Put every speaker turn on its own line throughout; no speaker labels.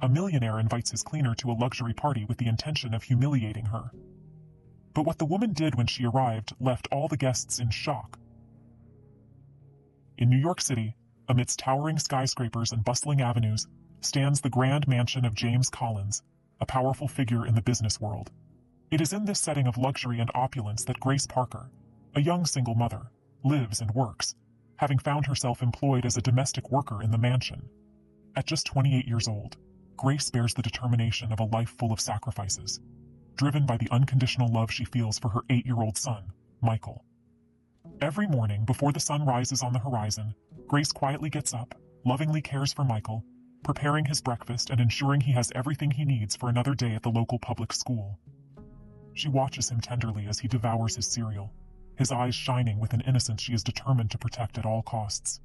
A millionaire invites his cleaner to a luxury party with the intention of humiliating her. But what the woman did when she arrived left all the guests in shock. In New York City, amidst towering skyscrapers and bustling avenues, stands the grand mansion of James Collins, a powerful figure in the business world. It is in this setting of luxury and opulence that Grace Parker, a young single mother, lives and works, having found herself employed as a domestic worker in the mansion. At just 28 years old, Grace bears the determination of a life full of sacrifices, driven by the unconditional love she feels for her 8-year-old son, Michael. Every morning, before the sun rises on the horizon, Grace quietly gets up, lovingly cares for Michael, preparing his breakfast and ensuring he has everything he needs for another day at the local public school. She watches him tenderly as he devours his cereal, his eyes shining with an innocence she is determined to protect at all costs.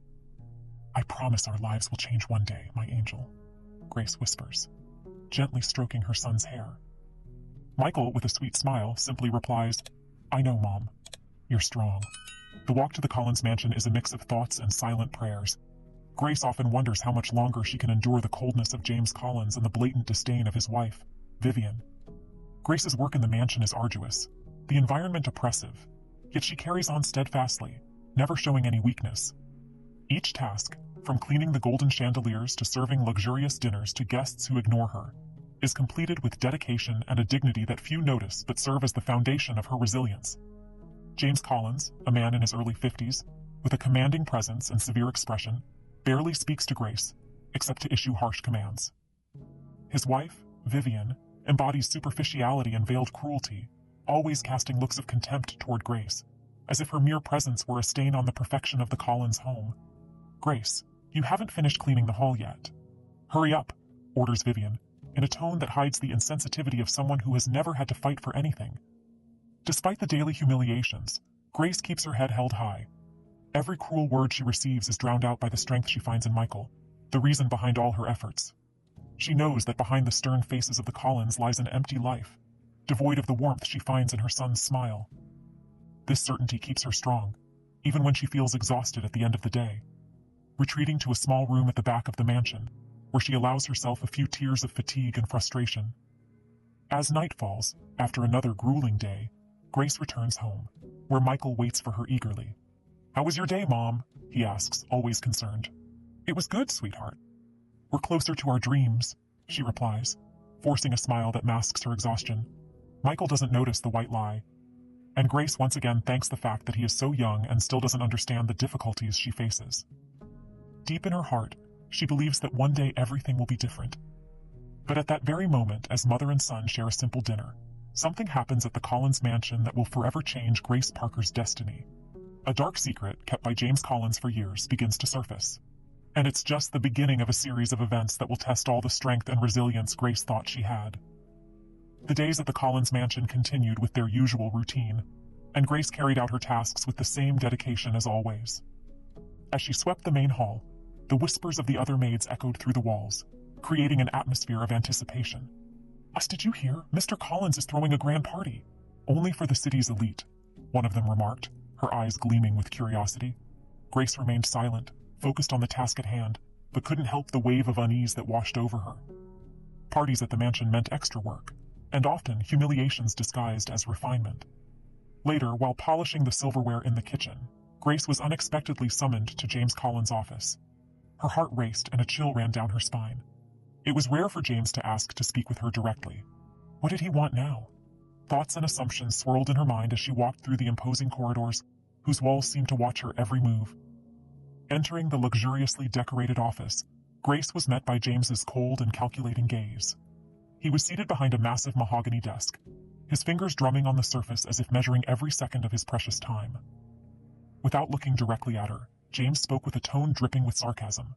"I promise our lives will change one day, my angel," Grace whispers, gently stroking her son's hair. Michael, with a sweet smile, simply replies, "I know, Mom. You're strong." The walk to the Collins mansion is a mix of thoughts and silent prayers. Grace often wonders how much longer she can endure the coldness of James Collins and the blatant disdain of his wife, Vivian. Grace's work in the mansion is arduous, the environment oppressive, yet she carries on steadfastly, never showing any weakness. Each task, from cleaning the golden chandeliers to serving luxurious dinners to guests who ignore her, is completed with dedication and a dignity that few notice but serve as the foundation of her resilience. James Collins, a man in his early 50s, with a commanding presence and severe expression, barely speaks to Grace, except to issue harsh commands. His wife, Vivian, embodies superficiality and veiled cruelty, always casting looks of contempt toward Grace, as if her mere presence were a stain on the perfection of the Collins home. "Grace, you haven't finished cleaning the hall yet." "Hurry up," orders Vivian, in a tone that hides the insensitivity of someone who has never had to fight for anything. Despite the daily humiliations, Grace keeps her head held high. Every cruel word she receives is drowned out by the strength she finds in Michael, the reason behind all her efforts. She knows that behind the stern faces of the Collins lies an empty life, devoid of the warmth she finds in her son's smile. This certainty keeps her strong, even when she feels exhausted at the end of the day. Retreating to a small room at the back of the mansion, where she allows herself a few tears of fatigue and frustration. As night falls, after another grueling day, Grace returns home, where Michael waits for her eagerly. "How was your day, Mom?" he asks, always concerned. "It was good, sweetheart." "We're closer to our dreams," she replies, forcing a smile that masks her exhaustion. Michael doesn't notice the white lie, and Grace once again thanks the fact that he is so young and still doesn't understand the difficulties she faces. Deep in her heart, she believes that one day everything will be different. But at that very moment, as mother and son share a simple dinner, something happens at the Collins mansion that will forever change Grace Parker's destiny. A dark secret kept by James Collins for years begins to surface. And it's just the beginning of a series of events that will test all the strength and resilience Grace thought she had. The days at the Collins mansion continued with their usual routine, and Grace carried out her tasks with the same dedication as always. As she swept the main hall, the whispers of the other maids echoed through the walls, creating an atmosphere of anticipation. Did you hear? Mr. Collins is throwing a grand party. Only for the city's elite," one of them remarked, her eyes gleaming with curiosity. Grace remained silent, focused on the task at hand, but couldn't help the wave of unease that washed over her. Parties at the mansion meant extra work, and often humiliations disguised as refinement. Later, while polishing the silverware in the kitchen, Grace was unexpectedly summoned to James Collins' office. Her heart raced and a chill ran down her spine. It was rare for James to ask to speak with her directly. What did he want now? Thoughts and assumptions swirled in her mind as she walked through the imposing corridors, whose walls seemed to watch her every move. Entering the luxuriously decorated office, Grace was met by James's cold and calculating gaze. He was seated behind a massive mahogany desk, his fingers drumming on the surface as if measuring every second of his precious time. Without looking directly at her, James spoke with a tone dripping with sarcasm.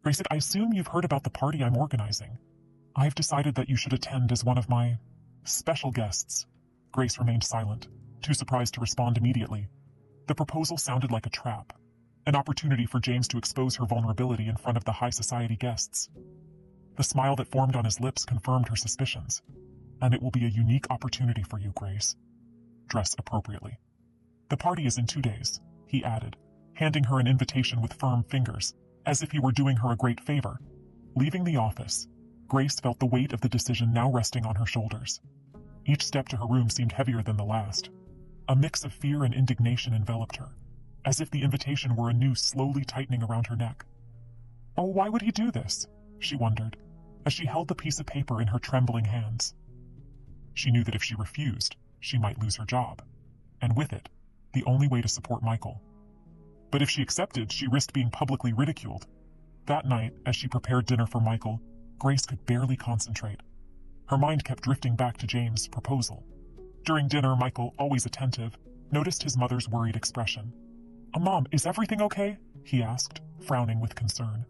"Grace, I assume you've heard about the party I'm organizing. I've decided that you should attend as one of my special guests." Grace remained silent, too surprised to respond immediately. The proposal sounded like a trap, an opportunity for James to expose her vulnerability in front of the high society guests. The smile that formed on his lips confirmed her suspicions. "And it will be a unique opportunity for you, Grace. Dress appropriately. The party is in 2 days," he added, handing her an invitation with firm fingers, as if he were doing her a great favor. Leaving the office, Grace felt the weight of the decision now resting on her shoulders. Each step to her room seemed heavier than the last. A mix of fear and indignation enveloped her, as if the invitation were a noose slowly tightening around her neck. Oh, why would he do this? She wondered, as she held the piece of paper in her trembling hands. She knew that if she refused, she might lose her job, and with it, the only way to support Michael. But if she accepted, she risked being publicly ridiculed. That night, as she prepared dinner for Michael, Grace could barely concentrate. Her mind kept drifting back to James' proposal. During dinner, Michael, always attentive, noticed his mother's worried expression. Mom, is everything okay? He asked, frowning with concern.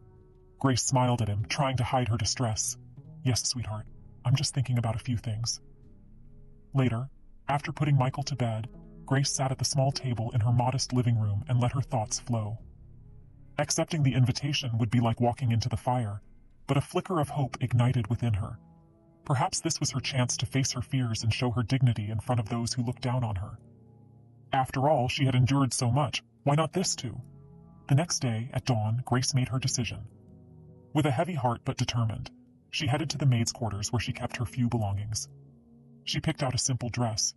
Grace smiled at him, trying to hide her distress. Yes, sweetheart, I'm just thinking about a few things. Later, after putting Michael to bed, Grace sat at the small table in her modest living room and let her thoughts flow. Accepting the invitation would be like walking into the fire, but a flicker of hope ignited within her. Perhaps this was her chance to face her fears and show her dignity in front of those who looked down on her. After all, she had endured so much. Why not this too? The next day, at dawn, Grace made her decision. With a heavy heart but determined, she headed to the maid's quarters where she kept her few belongings. She picked out a simple dress,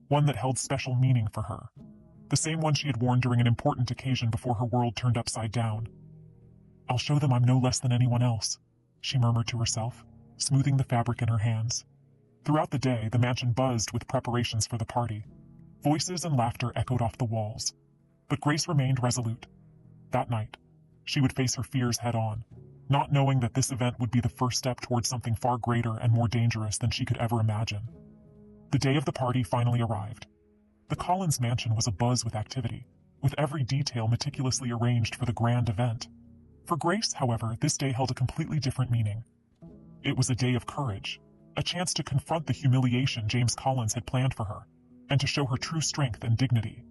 one that held special meaning for her, the same one she had worn during an important occasion before her world turned upside down. I'll show them I'm no less than anyone else, she murmured to herself, smoothing the fabric in her hands. Throughout the day, the mansion buzzed with preparations for the party. Voices and laughter echoed off the walls. But Grace remained resolute. That night, she would face her fears head-on, not knowing that this event would be the first step towards something far greater and more dangerous than she could ever imagine. The day of the party finally arrived. The Collins mansion was abuzz with activity, with every detail meticulously arranged for the grand event. For Grace, however, this day held a completely different meaning. It was a day of courage, a chance to confront the humiliation James Collins had planned for her, and to show her true strength and dignity.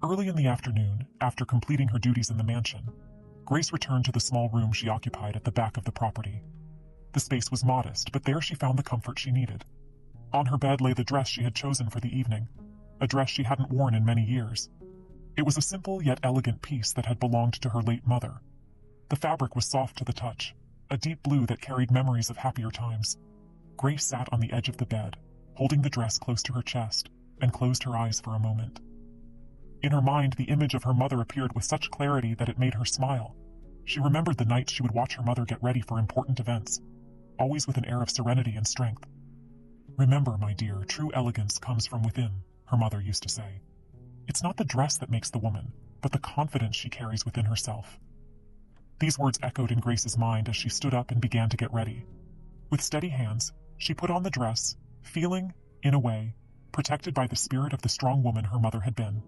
Early in the afternoon, after completing her duties in the mansion, Grace returned to the small room she occupied at the back of the property. The space was modest, but there she found the comfort she needed. On her bed lay the dress she had chosen for the evening, a dress she hadn't worn in many years. It was a simple yet elegant piece that had belonged to her late mother. The fabric was soft to the touch, a deep blue that carried memories of happier times. Grace sat on the edge of the bed, holding the dress close to her chest, and closed her eyes for a moment. In her mind, the image of her mother appeared with such clarity that it made her smile. She remembered the nights she would watch her mother get ready for important events, always with an air of serenity and strength. Remember, my dear, true elegance comes from within, her mother used to say. It's not the dress that makes the woman, but the confidence she carries within herself. These words echoed in Grace's mind as she stood up and began to get ready. With steady hands, she put on the dress, feeling, in a way, protected by the spirit of the strong woman her mother had been.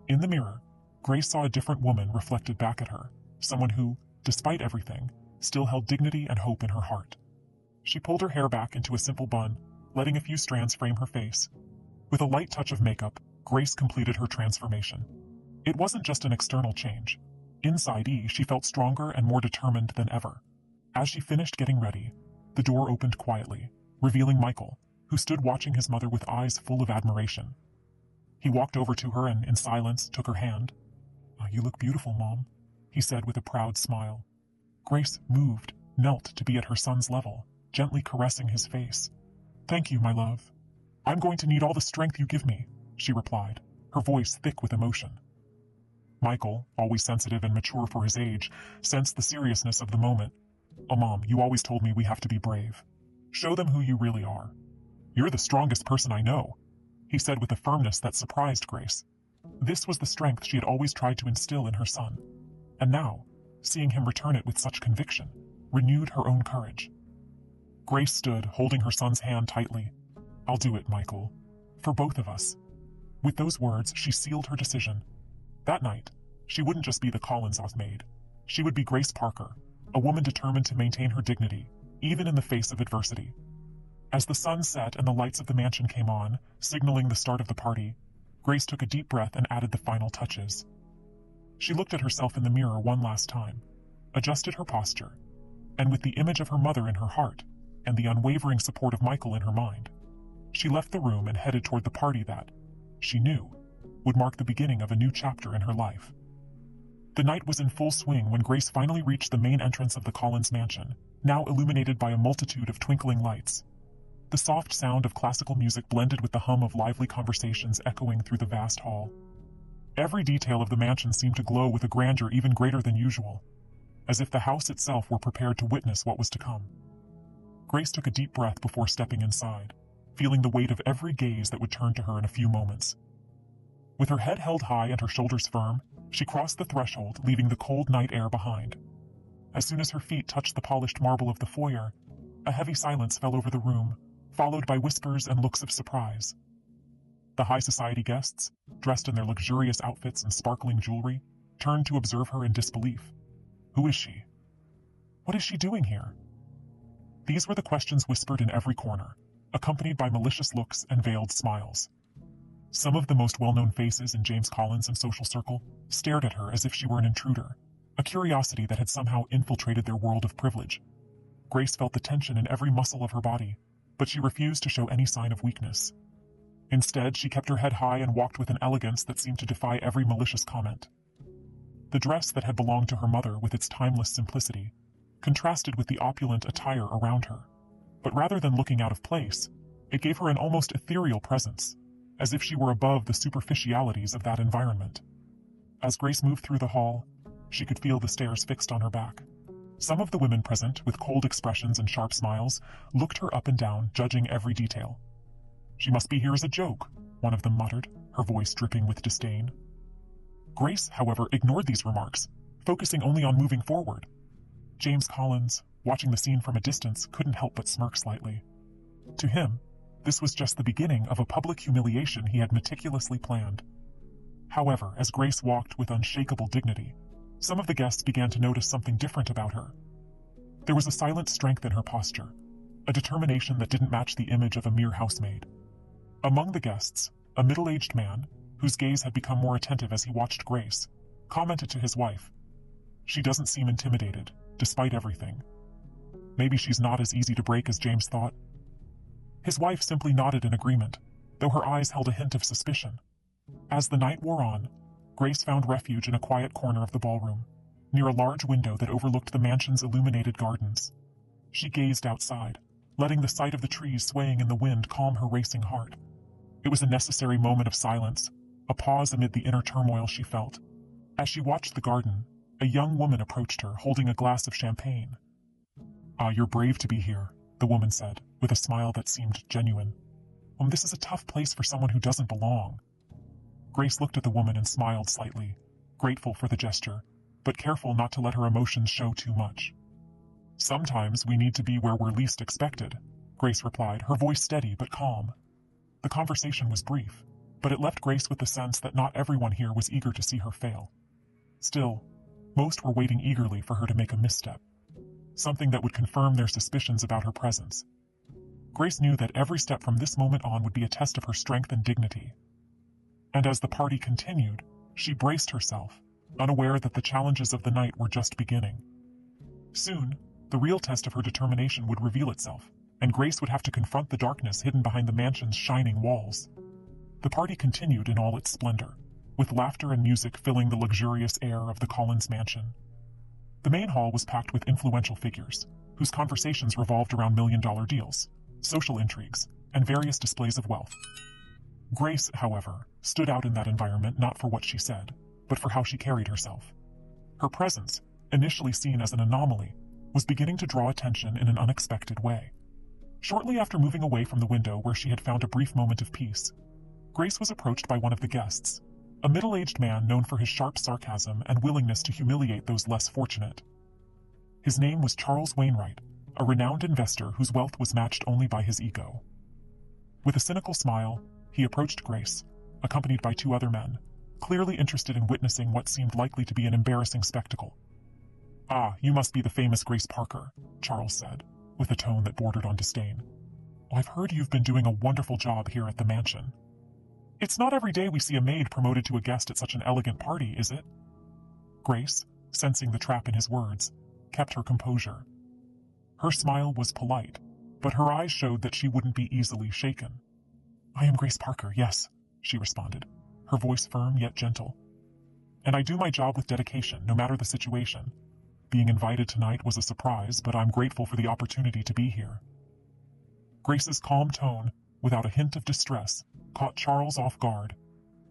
In the mirror, Grace saw a different woman reflected back at her, someone who, despite everything, still held dignity and hope in her heart. She pulled her hair back into a simple bun, letting a few strands frame her face. With a light touch of makeup, Grace completed her transformation. It wasn't just an external change. Inside she felt stronger and more determined than ever. As she finished getting ready, the door opened quietly, revealing Michael, who stood watching his mother with eyes full of admiration. He walked over to her and, in silence, took her hand. You look beautiful, Mom, he said with a proud smile. Grace moved, knelt to be at her son's level, gently caressing his face. Thank you, my love. I'm going to need all the strength you give me, she replied, her voice thick with emotion. Michael, always sensitive and mature for his age, sensed the seriousness of the moment. Oh, Mom, you always told me we have to be brave. Show them who you really are. You're the strongest person I know, he said with a firmness that surprised Grace. This was the strength she had always tried to instill in her son. And now, seeing him return it with such conviction, renewed her own courage. Grace stood, holding her son's hand tightly. I'll do it, Michael. For both of us. With those words, she sealed her decision. That night, she wouldn't just be the Collins maid. She would be Grace Parker, a woman determined to maintain her dignity, even in the face of adversity. As the sun set and the lights of the mansion came on, signaling the start of the party, Grace took a deep breath and added the final touches. She looked at herself in the mirror one last time, adjusted her posture, and with the image of her mother in her heart and the unwavering support of Michael in her mind, she left the room and headed toward the party that, she knew, would mark the beginning of a new chapter in her life. The night was in full swing when Grace finally reached the main entrance of the Collins mansion, now illuminated by a multitude of twinkling lights. The soft sound of classical music blended with the hum of lively conversations echoing through the vast hall. Every detail of the mansion seemed to glow with a grandeur even greater than usual, as if the house itself were prepared to witness what was to come. Grace took a deep breath before stepping inside, feeling the weight of every gaze that would turn to her in a few moments. With her head held high and her shoulders firm, she crossed the threshold, leaving the cold night air behind. As soon as her feet touched the polished marble of the foyer, a heavy silence fell over the room, followed by whispers and looks of surprise. The high society guests, dressed in their luxurious outfits and sparkling jewelry, turned to observe her in disbelief. Who is she? What is she doing here? These were the questions whispered in every corner, accompanied by malicious looks and veiled smiles. Some of the most well-known faces in James Collins' social circle stared at her as if she were an intruder, a curiosity that had somehow infiltrated their world of privilege. Grace felt the tension in every muscle of her body, but she refused to show any sign of weakness. Instead, she kept her head high and walked with an elegance that seemed to defy every malicious comment. The dress that had belonged to her mother, with its timeless simplicity, contrasted with the opulent attire around her. But rather than looking out of place, it gave her an almost ethereal presence, as if she were above the superficialities of that environment. As Grace moved through the hall, she could feel the stares fixed on her back. Some of the women present, with cold expressions and sharp smiles, looked her up and down, judging every detail. "She must be here as a joke," one of them muttered, her voice dripping with disdain. Grace, however, ignored these remarks, focusing only on moving forward. James Collins, watching the scene from a distance, couldn't help but smirk slightly. To him, this was just the beginning of a public humiliation he had meticulously planned. However, as Grace walked with unshakable dignity, some of the guests began to notice something different about her. There was a silent strength in her posture, a determination that didn't match the image of a mere housemaid. Among the guests, a middle-aged man, whose gaze had become more attentive as he watched Grace, commented to his wife, "She doesn't seem intimidated, despite everything. Maybe she's not as easy to break as James thought." His wife simply nodded in agreement, though her eyes held a hint of suspicion. As the night wore on, Grace found refuge in a quiet corner of the ballroom, near a large window that overlooked the mansion's illuminated gardens. She gazed outside, letting the sight of the trees swaying in the wind calm her racing heart. It was a necessary moment of silence, a pause amid the inner turmoil she felt. As she watched the garden, a young woman approached her, holding a glass of champagne. "Ah, you're brave to be here," the woman said, with a smile that seemed genuine. This is a tough place for someone who doesn't belong." Grace looked at the woman and smiled slightly, grateful for the gesture, but careful not to let her emotions show too much. "Sometimes we need to be where we're least expected," Grace replied, her voice steady but calm. The conversation was brief, but it left Grace with the sense that not everyone here was eager to see her fail. Still, most were waiting eagerly for her to make a misstep, something that would confirm their suspicions about her presence. Grace knew that every step from this moment on would be a test of her strength and dignity. And as the party continued, she braced herself, unaware that the challenges of the night were just beginning. Soon, the real test of her determination would reveal itself, and Grace would have to confront the darkness hidden behind the mansion's shining walls. The party continued in all its splendor, with laughter and music filling the luxurious air of the Collins mansion. The main hall was packed with influential figures, whose conversations revolved around million-dollar deals, social intrigues, and various displays of wealth. Grace, however, stood out in that environment not for what she said, but for how she carried herself. Her presence, initially seen as an anomaly, was beginning to draw attention in an unexpected way. Shortly after moving away from the window where she had found a brief moment of peace, Grace was approached by one of the guests, a middle-aged man known for his sharp sarcasm and willingness to humiliate those less fortunate. His name was Charles Wainwright, a renowned investor whose wealth was matched only by his ego. With a cynical smile, he approached Grace, accompanied by two other men, clearly interested in witnessing what seemed likely to be an embarrassing spectacle. "Ah, you must be the famous Grace Parker," Charles said, with a tone that bordered on disdain. "I've heard you've been doing a wonderful job here at the mansion. It's not every day we see a maid promoted to a guest at such an elegant party, is it?" Grace, sensing the trap in his words, kept her composure. Her smile was polite, but her eyes showed that she wouldn't be easily shaken. "I am Grace Parker, yes," she responded, her voice firm yet gentle. "And I do my job with dedication, no matter the situation. Being invited tonight was a surprise, but I'm grateful for the opportunity to be here. Grace's calm tone, without a hint of distress, caught Charles off guard.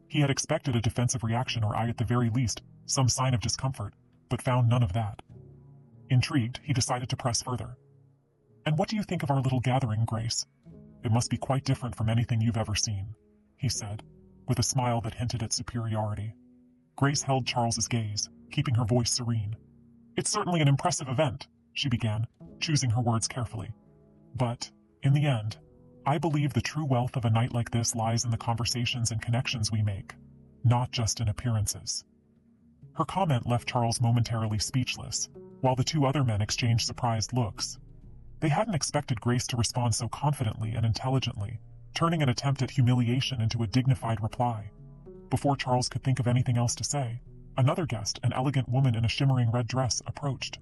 He had expected a defensive reaction or at the very least, some sign of discomfort, but found none of that. Intrigued, he decided to press further. "And what do you think of our little gathering, Grace? It must be quite different from anything you've ever seen," he said, with a smile that hinted at superiority. Grace held Charles's gaze, keeping her voice serene. "It's certainly an impressive event," she began, choosing her words carefully. "But, in the end, I believe the true wealth of a night like this lies in the conversations and connections we make, not just in appearances." Her comment left Charles momentarily speechless, while the two other men exchanged surprised looks. They hadn't expected Grace to respond so confidently and intelligently, turning an attempt at humiliation into a dignified reply. Before Charles could think of anything else to say, another guest, an elegant woman in a shimmering red dress, approached.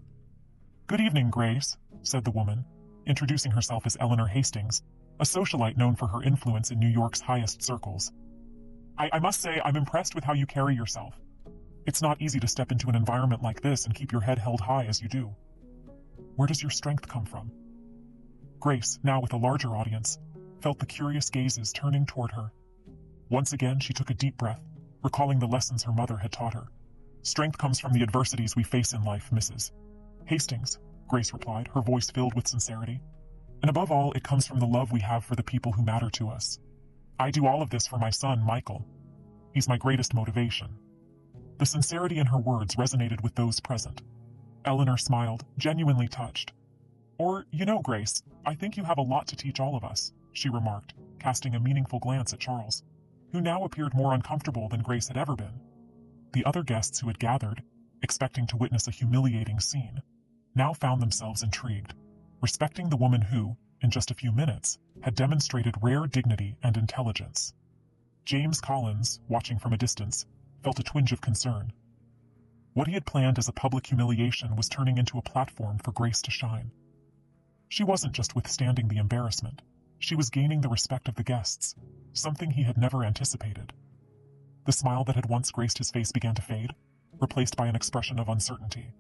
"Good evening, Grace," said the woman, introducing herself as Eleanor Hastings, a socialite known for her influence in New York's highest circles. I must say I'm impressed with how you carry yourself. It's not easy to step into an environment like this and keep your head held high as you do. Where does your strength come from?" Grace, now with a larger audience, felt the curious gazes turning toward her. Once again, she took a deep breath, recalling the lessons her mother had taught her. "Strength comes from the adversities we face in life, Mrs. Hastings," Grace replied, her voice filled with sincerity. "And above all, it comes from the love we have for the people who matter to us. I do all of this for my son, Michael. He's my greatest motivation." The sincerity in her words resonated with those present. Eleanor smiled, genuinely touched. "Or, you know, Grace, I think you have a lot to teach all of us," she remarked, casting a meaningful glance at Charles, who now appeared more uncomfortable than Grace had ever been. The other guests who had gathered, expecting to witness a humiliating scene, now found themselves intrigued, respecting the woman who, in just a few minutes, had demonstrated rare dignity and intelligence. James Collins, watching from a distance, felt a twinge of concern. What he had planned as a public humiliation was turning into a platform for Grace to shine. She wasn't just withstanding the embarrassment, she was gaining the respect of the guests, something he had never anticipated. The smile that had once graced his face began to fade, replaced by an expression of uncertainty.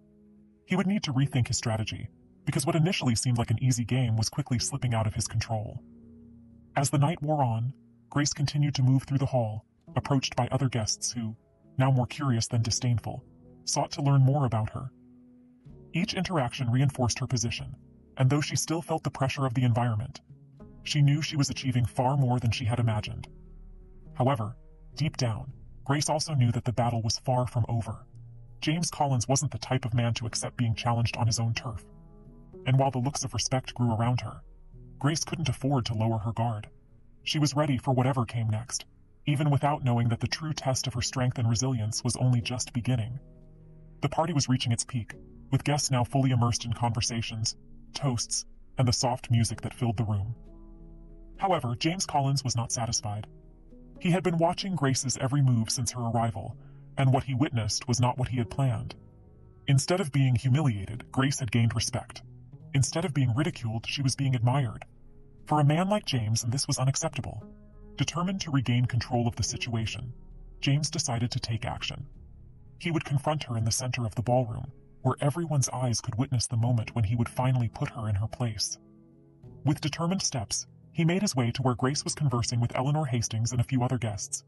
He would need to rethink his strategy, because what initially seemed like an easy game was quickly slipping out of his control. As the night wore on, Grace continued to move through the hall, approached by other guests who, now more curious than disdainful, sought to learn more about her. Each interaction reinforced her position, and though she still felt the pressure of the environment, she knew she was achieving far more than she had imagined. However, deep down, Grace also knew that the battle was far from over. James Collins wasn't the type of man to accept being challenged on his own turf. And while the looks of respect grew around her, Grace couldn't afford to lower her guard. She was ready for whatever came next, even without knowing that the true test of her strength and resilience was only just beginning. The party was reaching its peak, with guests now fully immersed in conversations, toasts, and the soft music that filled the room. However, James Collins was not satisfied. He had been watching Grace's every move since her arrival, and what he witnessed was not what he had planned. Instead of being humiliated, Grace had gained respect. Instead of being ridiculed, she was being admired. For a man like James, this was unacceptable. Determined to regain control of the situation, James decided to take action. He would confront her in the center of the ballroom, where everyone's eyes could witness the moment when he would finally put her in her place. With determined steps, he made his way to where Grace was conversing with Eleanor Hastings and a few other guests.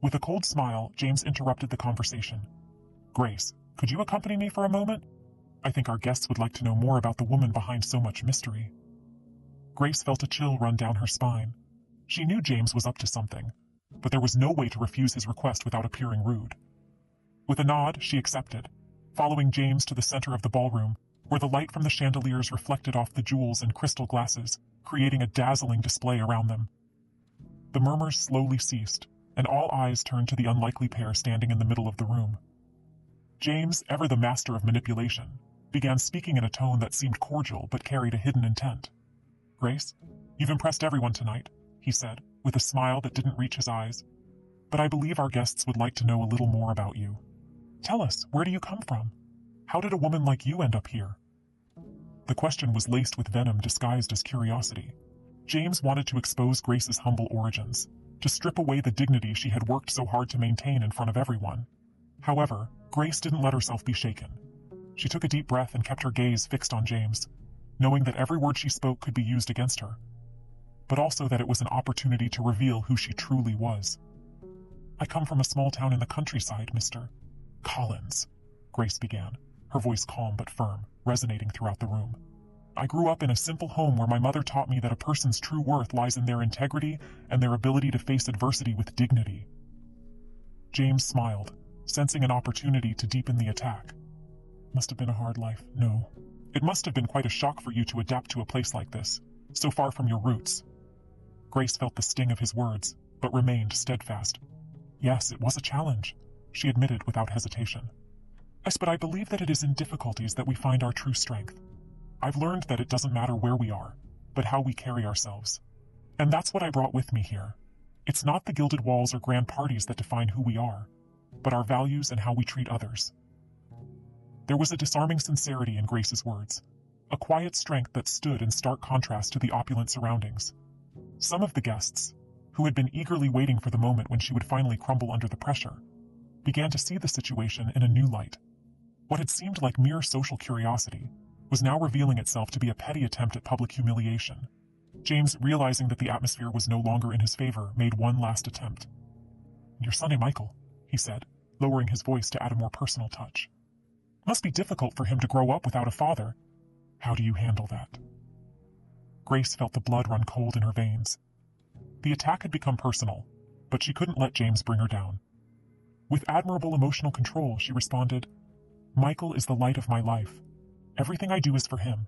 With a cold smile, James interrupted the conversation. "Grace, could you accompany me for a moment? I think our guests would like to know more about the woman behind so much mystery." Grace felt a chill run down her spine. She knew James was up to something, but there was no way to refuse his request without appearing rude. With a nod, she accepted, following James to the center of the ballroom, where the light from the chandeliers reflected off the jewels and crystal glasses, creating a dazzling display around them. The murmurs slowly ceased, and all eyes turned to the unlikely pair standing in the middle of the room. James, ever the master of manipulation, began speaking in a tone that seemed cordial but carried a hidden intent. "Grace, you've impressed everyone tonight," he said, with a smile that didn't reach his eyes. "But I believe our guests would like to know a little more about you. Tell us, where do you come from? How did a woman like you end up here?" The question was laced with venom disguised as curiosity. James wanted to expose Grace's humble origins, to strip away the dignity she had worked so hard to maintain in front of everyone. However, Grace didn't let herself be shaken. She took a deep breath and kept her gaze fixed on James, knowing that every word she spoke could be used against her, but also that it was an opportunity to reveal who she truly was. "I come from a small town in the countryside, Mr. Collins," Grace began, her voice calm but firm, resonating throughout the room. "I grew up in a simple home where my mother taught me that a person's true worth lies in their integrity and their ability to face adversity with dignity." James smiled, sensing an opportunity to deepen the attack. "Must have been a hard life." "No. It must have been quite a shock for you to adapt to a place like this, so far from your roots." Grace felt the sting of his words, but remained steadfast. "Yes, it was a challenge," she admitted without hesitation. "Yes, but I believe that it is in difficulties that we find our true strength. I've learned that it doesn't matter where we are, but how we carry ourselves. And that's what I brought with me here. It's not the gilded walls or grand parties that define who we are, but our values and how we treat others." There was a disarming sincerity in Grace's words, a quiet strength that stood in stark contrast to the opulent surroundings. Some of the guests, who had been eagerly waiting for the moment when she would finally crumble under the pressure, began to see the situation in a new light. What had seemed like mere social curiosity was now revealing itself to be a petty attempt at public humiliation. James, realizing that the atmosphere was no longer in his favor, made one last attempt. "Your son, Michael," he said, lowering his voice to add a more personal touch. "Must be difficult for him to grow up without a father. How do you handle that?" Grace felt the blood run cold in her veins. The attack had become personal, but she couldn't let James bring her down. With admirable emotional control, she responded, "Michael is the light of my life. Everything I do is for him,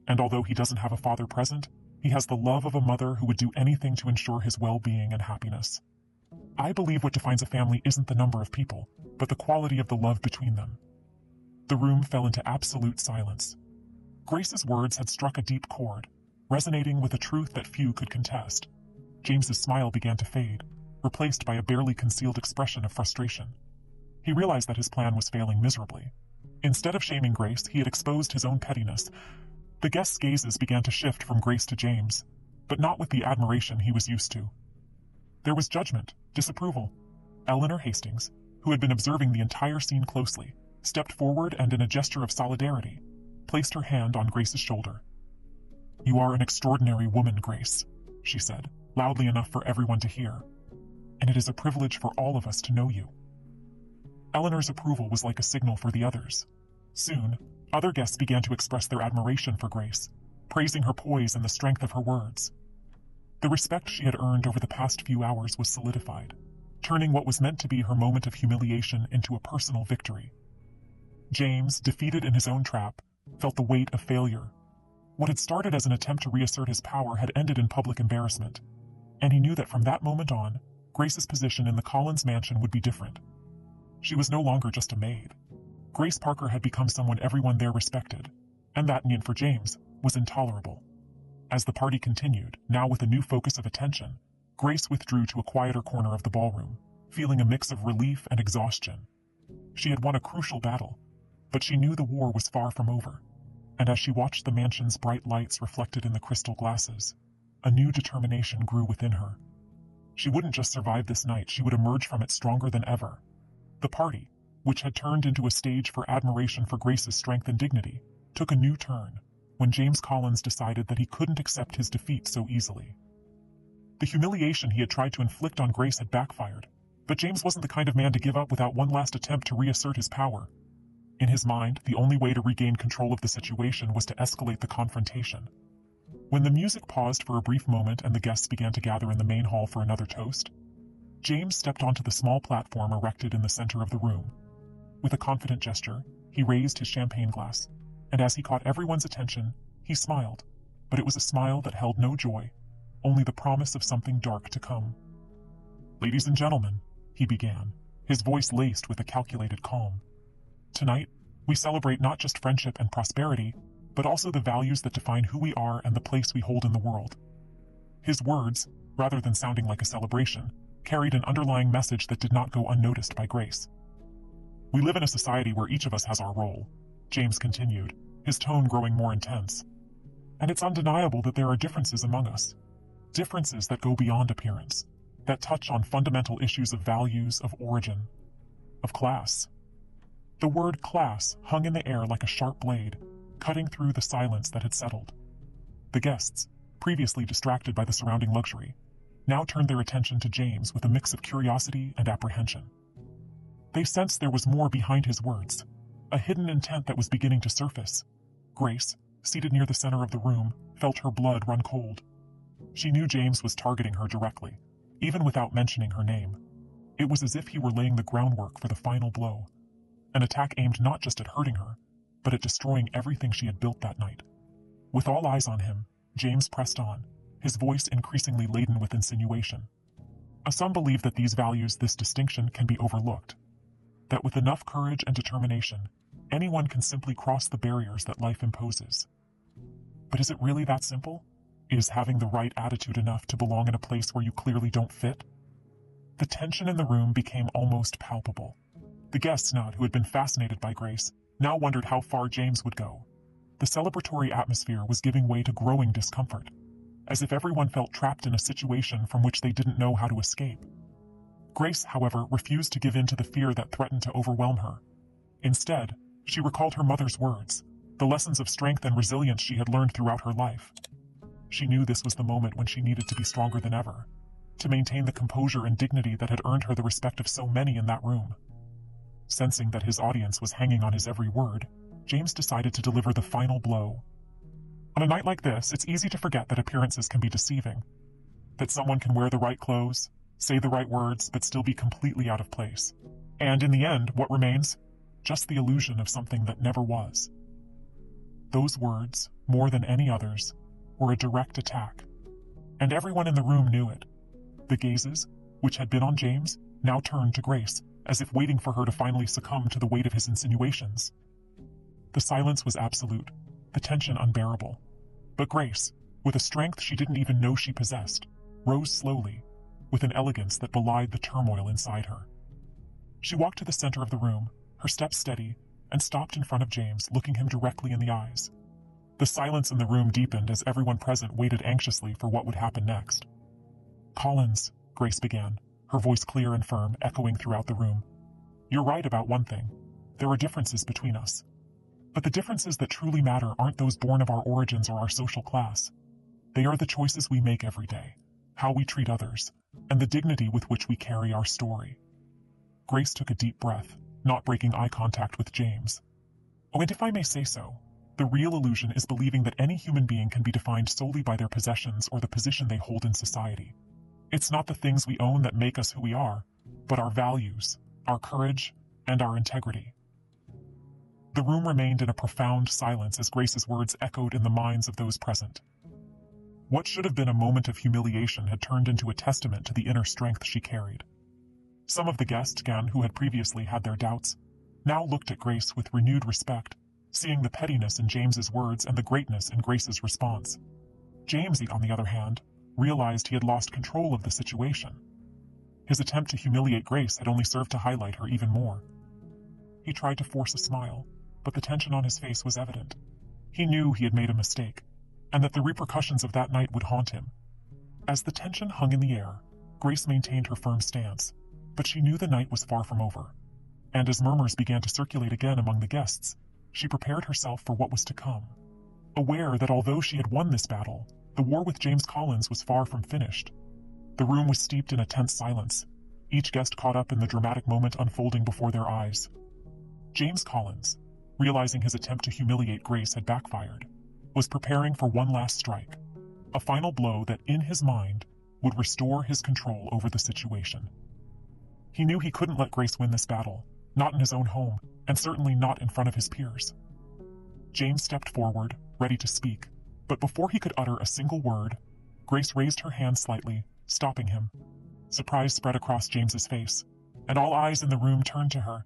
and although he doesn't have a father present, he has the love of a mother who would do anything to ensure his well-being and happiness. I believe what defines a family isn't the number of people, but the quality of the love between them." The room fell into absolute silence. Grace's words had struck a deep chord, resonating with a truth that few could contest. James's smile began to fade, replaced by a barely concealed expression of frustration. He realized that his plan was failing miserably. Instead of shaming Grace, he had exposed his own pettiness. The guests' gazes began to shift from Grace to James, but not with the admiration he was used to. There was judgment, disapproval. Eleanor Hastings, who had been observing the entire scene closely, stepped forward and, in a gesture of solidarity, placed her hand on Grace's shoulder. "You are an extraordinary woman, Grace," she said, loudly enough for everyone to hear, "and it is a privilege for all of us to know you." Eleanor's approval was like a signal for the others. Soon, other guests began to express their admiration for Grace, praising her poise and the strength of her words. The respect she had earned over the past few hours was solidified, turning what was meant to be her moment of humiliation into a personal victory. James, defeated in his own trap, felt the weight of failure. What had started as an attempt to reassert his power had ended in public embarrassment, and he knew that from that moment on, Grace's position in the Collins mansion would be different. She was no longer just a maid. Grace Parker had become someone everyone there respected, and that, for James, was intolerable. As the party continued, now with a new focus of attention, Grace withdrew to a quieter corner of the ballroom, feeling a mix of relief and exhaustion. She had won a crucial battle, but she knew the war was far from over, and as she watched the mansion's bright lights reflected in the crystal glasses, a new determination grew within her. She wouldn't just survive this night, she would emerge from it stronger than ever. The party, which had turned into a stage for admiration for Grace's strength and dignity, took a new turn when James Collins decided that he couldn't accept his defeat so easily. The humiliation he had tried to inflict on Grace had backfired, but James wasn't the kind of man to give up without one last attempt to reassert his power. In his mind, the only way to regain control of the situation was to escalate the confrontation. When the music paused for a brief moment and the guests began to gather in the main hall for another toast, James stepped onto the small platform erected in the center of the room. With a confident gesture, he raised his champagne glass, and as he caught everyone's attention, he smiled, but it was a smile that held no joy, only the promise of something dark to come. "Ladies and gentlemen," he began, his voice laced with a calculated calm. "Tonight, we celebrate not just friendship and prosperity, but also the values that define who we are and the place we hold in the world." His words, rather than sounding like a celebration, carried an underlying message that did not go unnoticed by Grace. "We live in a society where each of us has our role," James continued, his tone growing more intense. "And it's undeniable that there are differences among us. Differences that go beyond appearance, that touch on fundamental issues of values, of origin, of class." The word class hung in the air like a sharp blade, cutting through the silence that had settled. The guests, previously distracted by the surrounding luxury, now turned their attention to James with a mix of curiosity and apprehension. They sensed there was more behind his words, a hidden intent that was beginning to surface. Grace, seated near the center of the room, felt her blood run cold. She knew James was targeting her directly, even without mentioning her name. It was as if he were laying the groundwork for the final blow, an attack aimed not just at hurting her, but at destroying everything she had built that night. With all eyes on him, James pressed on, his voice increasingly laden with insinuation. Some believe that these values, this distinction, can be overlooked, that with enough courage and determination, anyone can simply cross the barriers that life imposes. But is it really that simple? Is having the right attitude enough to belong in a place where you clearly don't fit? The tension in the room became almost palpable. The guests, not who had been fascinated by Grace, now wondered how far James would go. The celebratory atmosphere was giving way to growing discomfort, as if everyone felt trapped in a situation from which they didn't know how to escape. Grace, however, refused to give in to the fear that threatened to overwhelm her. Instead, she recalled her mother's words, the lessons of strength and resilience she had learned throughout her life. She knew this was the moment when she needed to be stronger than ever, to maintain the composure and dignity that had earned her the respect of so many in that room. Sensing that his audience was hanging on his every word, James decided to deliver the final blow. On a night like this, it's easy to forget that appearances can be deceiving, that someone can wear the right clothes, say the right words, but still be completely out of place. And in the end, what remains? Just the illusion of something that never was. Those words, more than any others, were a direct attack, and everyone in the room knew it. The gazes, which had been on James, now turned to Grace, as if waiting for her to finally succumb to the weight of his insinuations. The silence was absolute, the tension unbearable. But Grace, with a strength she didn't even know she possessed, rose slowly, with an elegance that belied the turmoil inside her. She walked to the center of the room, her steps steady, and stopped in front of James, looking him directly in the eyes. The silence in the room deepened as everyone present waited anxiously for what would happen next. "Collins," Grace began, her voice clear and firm, echoing throughout the room. "You're right about one thing. There are differences between us. But the differences that truly matter aren't those born of our origins or our social class. They are the choices we make every day, how we treat others, and the dignity with which we carry our story." Grace took a deep breath, not breaking eye contact with James. "Oh, and if I may say so, the real illusion is believing that any human being can be defined solely by their possessions or the position they hold in society. It's not the things we own that make us who we are, but our values, our courage, and our integrity." The room remained in a profound silence as Grace's words echoed in the minds of those present. What should have been a moment of humiliation had turned into a testament to the inner strength she carried. Some of the guests, again, who had previously had their doubts, now looked at Grace with renewed respect, seeing the pettiness in James's words and the greatness in Grace's response. James, on the other hand, realized he had lost control of the situation. His attempt to humiliate Grace had only served to highlight her even more. He tried to force a smile, but the tension on his face was evident. He knew he had made a mistake, and that the repercussions of that night would haunt him. As the tension hung in the air, Grace maintained her firm stance, but she knew the night was far from over. And as murmurs began to circulate again among the guests, she prepared herself for what was to come. Aware that although she had won this battle, the war with James Collins was far from finished. The room was steeped in a tense silence, each guest caught up in the dramatic moment unfolding before their eyes. James Collins, realizing his attempt to humiliate Grace had backfired, was preparing for one last strike, a final blow that, in his mind, would restore his control over the situation. He knew he couldn't let Grace win this battle, not in his own home, and certainly not in front of his peers. James stepped forward, ready to speak, but before he could utter a single word, Grace raised her hand slightly, stopping him. Surprise spread across James's face, and all eyes in the room turned to her.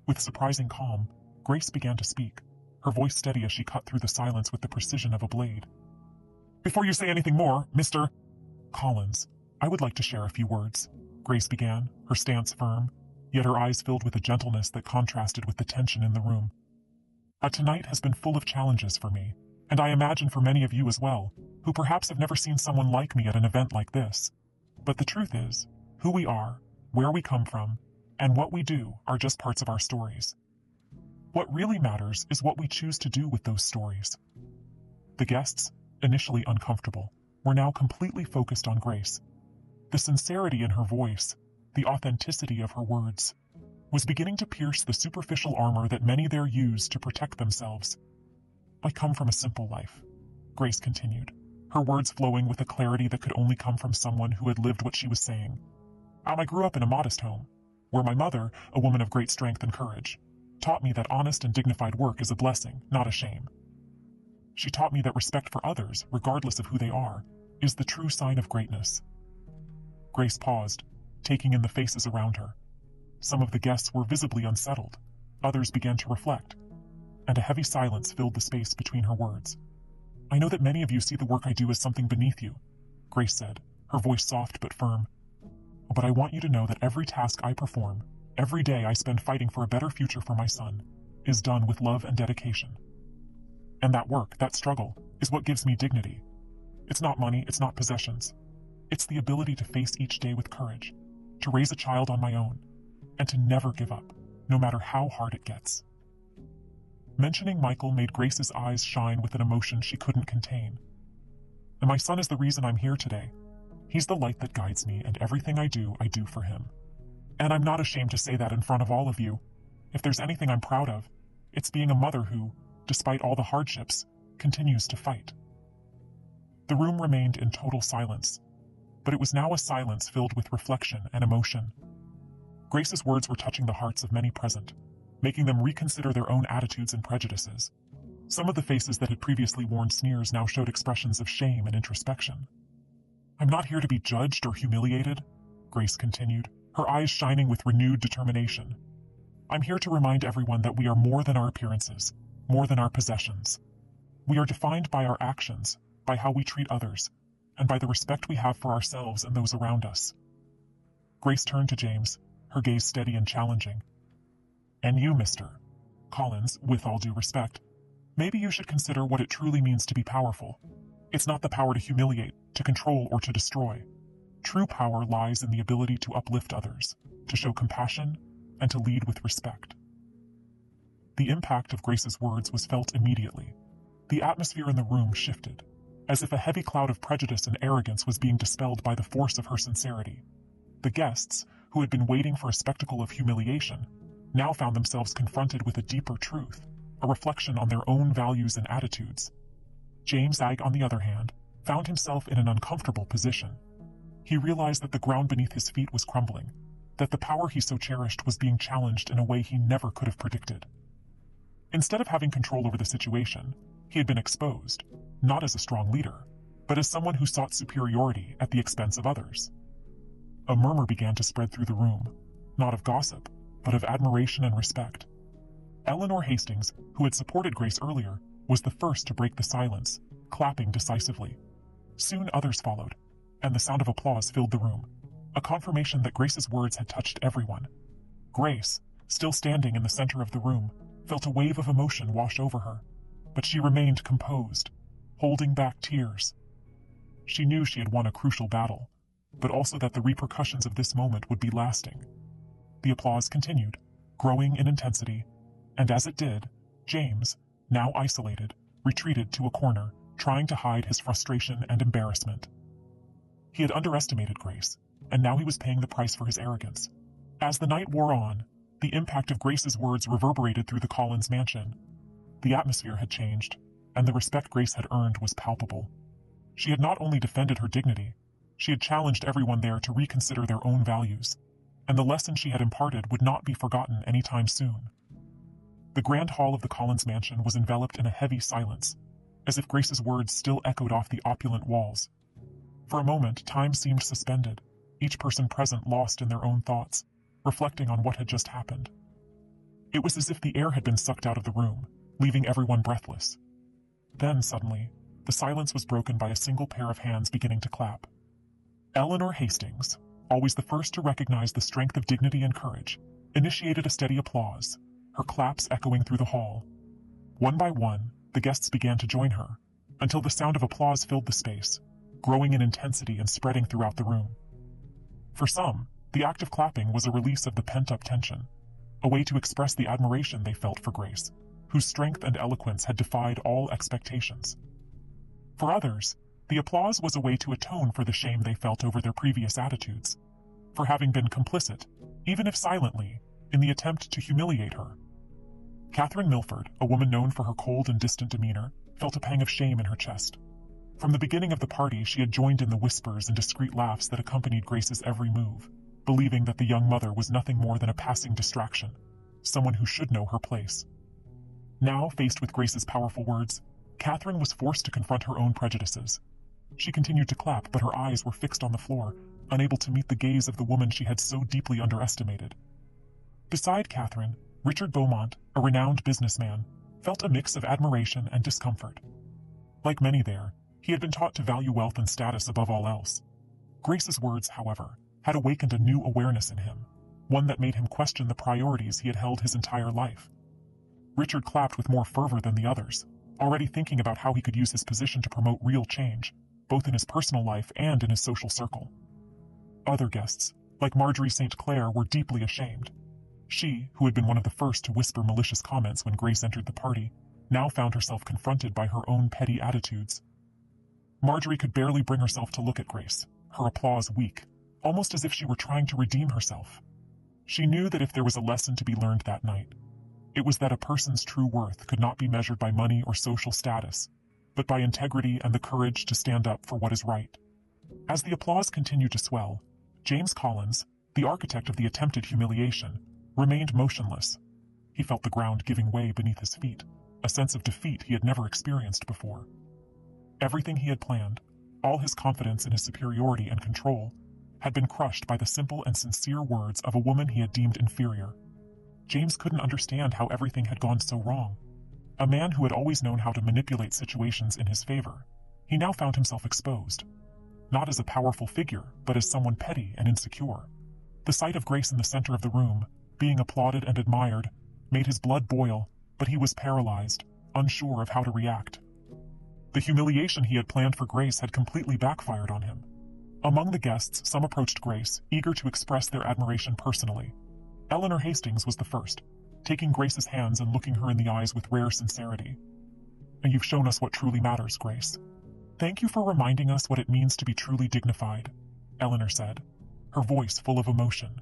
With surprising calm, Grace began to speak, her voice steady as she cut through the silence with the precision of a blade. "Before you say anything more, Mr. Collins, I would like to share a few words," Grace began, her stance firm, yet her eyes filled with a gentleness that contrasted with the tension in the room. "Tonight has been full of challenges for me, and I imagine for many of you as well, who perhaps have never seen someone like me at an event like this. But the truth is, who we are, where we come from, and what we do are just parts of our stories. What really matters is what we choose to do with those stories. The guests, initially uncomfortable, were now completely focused on Grace. The sincerity in her voice, the authenticity of her words, was beginning to pierce the superficial armor that many there use to protect themselves. "I come from a simple life," Grace continued, her words flowing with a clarity that could only come from someone who had lived what she was saying. "I grew up in a modest home, where my mother, a woman of great strength and courage, taught me that honest and dignified work is a blessing, not a shame. She taught me that respect for others, regardless of who they are, is the true sign of greatness." Grace paused, taking in the faces around her. Some of the guests were visibly unsettled, others began to reflect, and a heavy silence filled the space between her words. "I know that many of you see the work I do as something beneath you," Grace said, her voice soft but firm. "But I want you to know that every task I perform, every day I spend fighting for a better future for my son, is done with love and dedication. And that work, that struggle, is what gives me dignity. It's not money, it's not possessions. It's the ability to face each day with courage, to raise a child on my own, and to never give up, no matter how hard it gets." Mentioning Michael made Grace's eyes shine with an emotion she couldn't contain. "And my son is the reason I'm here today. He's the light that guides me, and everything I do for him. And I'm not ashamed to say that in front of all of you. If there's anything I'm proud of, it's being a mother who, despite all the hardships, continues to fight." The room remained in total silence, but it was now a silence filled with reflection and emotion. Grace's words were touching the hearts of many present, making them reconsider their own attitudes and prejudices. Some of the faces that had previously worn sneers now showed expressions of shame and introspection. "I'm not here to be judged or humiliated," Grace continued, her eyes shining with renewed determination. "I'm here to remind everyone that we are more than our appearances, more than our possessions. We are defined by our actions, by how we treat others, and by the respect we have for ourselves and those around us." Grace turned to James, her gaze steady and challenging. "And you, Mr. Collins, with all due respect, maybe you should consider what it truly means to be powerful. It's not the power to humiliate, to control, or to destroy. True power lies in the ability to uplift others, to show compassion, and to lead with respect." The impact of Grace's words was felt immediately. The atmosphere in the room shifted, as if a heavy cloud of prejudice and arrogance was being dispelled by the force of her sincerity. The guests, who had been waiting for a spectacle of humiliation, now found themselves confronted with a deeper truth, a reflection on their own values and attitudes. James Agg, on the other hand, found himself in an uncomfortable position. He realized that the ground beneath his feet was crumbling, that the power he so cherished was being challenged in a way he never could have predicted. Instead of having control over the situation, he had been exposed, not as a strong leader, but as someone who sought superiority at the expense of others. A murmur began to spread through the room, not of gossip, but of admiration and respect. Eleanor Hastings, who had supported Grace earlier, was the first to break the silence, clapping decisively. Soon others followed, and the sound of applause filled the room, a confirmation that Grace's words had touched everyone. Grace, still standing in the center of the room, felt a wave of emotion wash over her, but she remained composed, holding back tears. She knew she had won a crucial battle, but also that the repercussions of this moment would be lasting. The applause continued, growing in intensity, and as it did, James, now isolated, retreated to a corner, trying to hide his frustration and embarrassment. He had underestimated Grace, and now he was paying the price for his arrogance. As the night wore on, the impact of Grace's words reverberated through the Collins mansion. The atmosphere had changed, and the respect Grace had earned was palpable. She had not only defended her dignity, she had challenged everyone there to reconsider their own values, and the lesson she had imparted would not be forgotten anytime soon. The grand hall of the Collins mansion was enveloped in a heavy silence, as if Grace's words still echoed off the opulent walls. For a moment, time seemed suspended, each person present lost in their own thoughts, reflecting on what had just happened. It was as if the air had been sucked out of the room, leaving everyone breathless. Then, suddenly, the silence was broken by a single pair of hands beginning to clap. Eleanor Hastings, always the first to recognize the strength of dignity and courage, initiated a steady applause, her claps echoing through the hall. One by one, the guests began to join her, until the sound of applause filled the space, growing in intensity and spreading throughout the room. For some, the act of clapping was a release of the pent-up tension. a way to express the admiration they felt for Grace, whose strength and eloquence had defied all expectations. For others, the applause was a way to atone for the shame they felt over their previous attitudes, for having been complicit, even if silently, in the attempt to humiliate her. Catherine Milford, a woman known for her cold and distant demeanor, felt a pang of shame in her chest. From the beginning of the party, she had joined in the whispers and discreet laughs that accompanied Grace's every move, believing that the young mother was nothing more than a passing distraction, someone who should know her place. Now, faced with Grace's powerful words, Catherine was forced to confront her own prejudices. She continued to clap, but her eyes were fixed on the floor, unable to meet the gaze of the woman she had so deeply underestimated. Beside Catherine, Richard Beaumont, a renowned businessman, felt a mix of admiration and discomfort. Like many there, he had been taught to value wealth and status above all else. Grace's words, however, had awakened a new awareness in him, one that made him question the priorities he had held his entire life. Richard clapped with more fervor than the others, already thinking about how he could use his position to promote real change, both in his personal life and in his social circle. Other guests, like Marjorie St. Clair, were deeply ashamed. She, who had been one of the first to whisper malicious comments when Grace entered the party, now found herself confronted by her own petty attitudes. Marjorie could barely bring herself to look at Grace, her applause weak, almost as if she were trying to redeem herself. She knew that if there was a lesson to be learned that night, it was that a person's true worth could not be measured by money or social status, but by integrity and the courage to stand up for what is right. As the applause continued to swell, James Collins, the architect of the attempted humiliation, remained motionless. He felt the ground giving way beneath his feet, a sense of defeat he had never experienced before. Everything he had planned, all his confidence in his superiority and control, had been crushed by the simple and sincere words of a woman he had deemed inferior. James couldn't understand how everything had gone so wrong. A man who had always known how to manipulate situations in his favor, he now found himself exposed, not as a powerful figure, but as someone petty and insecure. The sight of Grace in the center of the room, being applauded and admired, made his blood boil, but he was paralyzed, unsure of how to react. The humiliation he had planned for Grace had completely backfired on him. Among the guests, some approached Grace, eager to express their admiration personally. Eleanor Hastings was the first, taking Grace's hands and looking her in the eyes with rare sincerity. "And you've shown us what truly matters, Grace. Thank you for reminding us what it means to be truly dignified," Eleanor said, her voice full of emotion.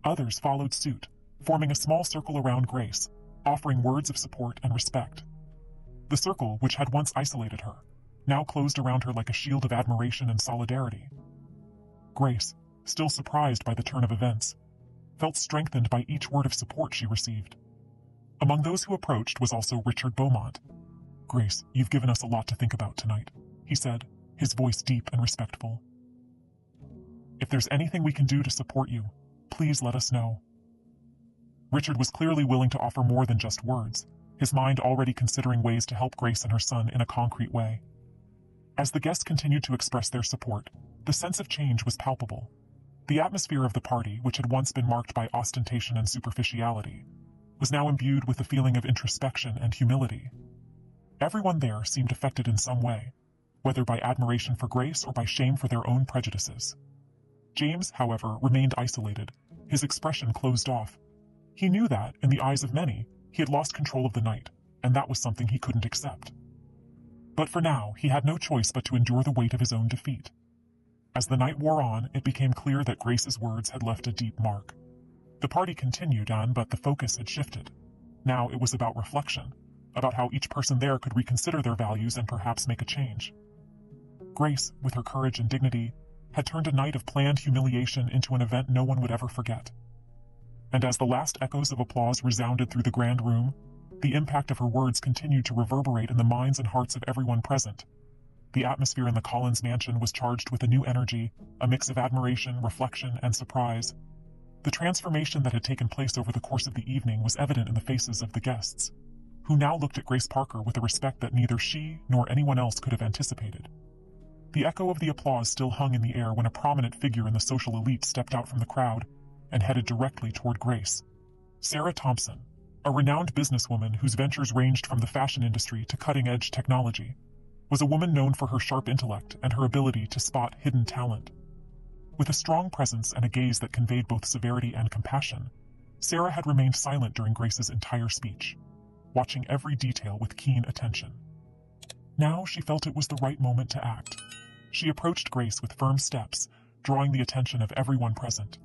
Others followed suit, forming a small circle around Grace, offering words of support and respect. The circle, which had once isolated her, now closed around her like a shield of admiration and solidarity. Grace, still surprised by the turn of events, felt strengthened by each word of support she received. Among those who approached was also Richard Beaumont. "Grace, you've given us a lot to think about tonight," he said, his voice deep and respectful. "If there's anything we can do to support you, please let us know." Richard was clearly willing to offer more than just words, his mind already considering ways to help Grace and her son in a concrete way. As the guests continued to express their support, the sense of change was palpable. The atmosphere of the party, which had once been marked by ostentation and superficiality, was now imbued with a feeling of introspection and humility. Everyone there seemed affected in some way, whether by admiration for Grace or by shame for their own prejudices. James, however, remained isolated, his expression closed off. He knew that, in the eyes of many, he had lost control of the night, and that was something he couldn't accept. But for now, he had no choice but to endure the weight of his own defeat. As the night wore on, it became clear that Grace's words had left a deep mark. The party continued on, but the focus had shifted. Now it was about reflection, about how each person there could reconsider their values and perhaps make a change. Grace, with her courage and dignity, had turned a night of planned humiliation into an event no one would ever forget. And as the last echoes of applause resounded through the grand room, the impact of her words continued to reverberate in the minds and hearts of everyone present. The atmosphere in the Collins mansion was charged with a new energy, a mix of admiration, reflection, and surprise. The transformation that had taken place over the course of the evening was evident in the faces of the guests, who now looked at Grace Parker with a respect that neither she nor anyone else could have anticipated. The echo of the applause still hung in the air when a prominent figure in the social elite stepped out from the crowd and headed directly toward Grace. Sarah Thompson, a renowned businesswoman whose ventures ranged from the fashion industry to cutting-edge technology, was a woman known for her sharp intellect and her ability to spot hidden talent. With a strong presence and a gaze that conveyed both severity and compassion, Sarah had remained silent during Grace's entire speech, watching every detail with keen attention. Now she felt it was the right moment to act. She approached Grace with firm steps, drawing the attention of everyone present.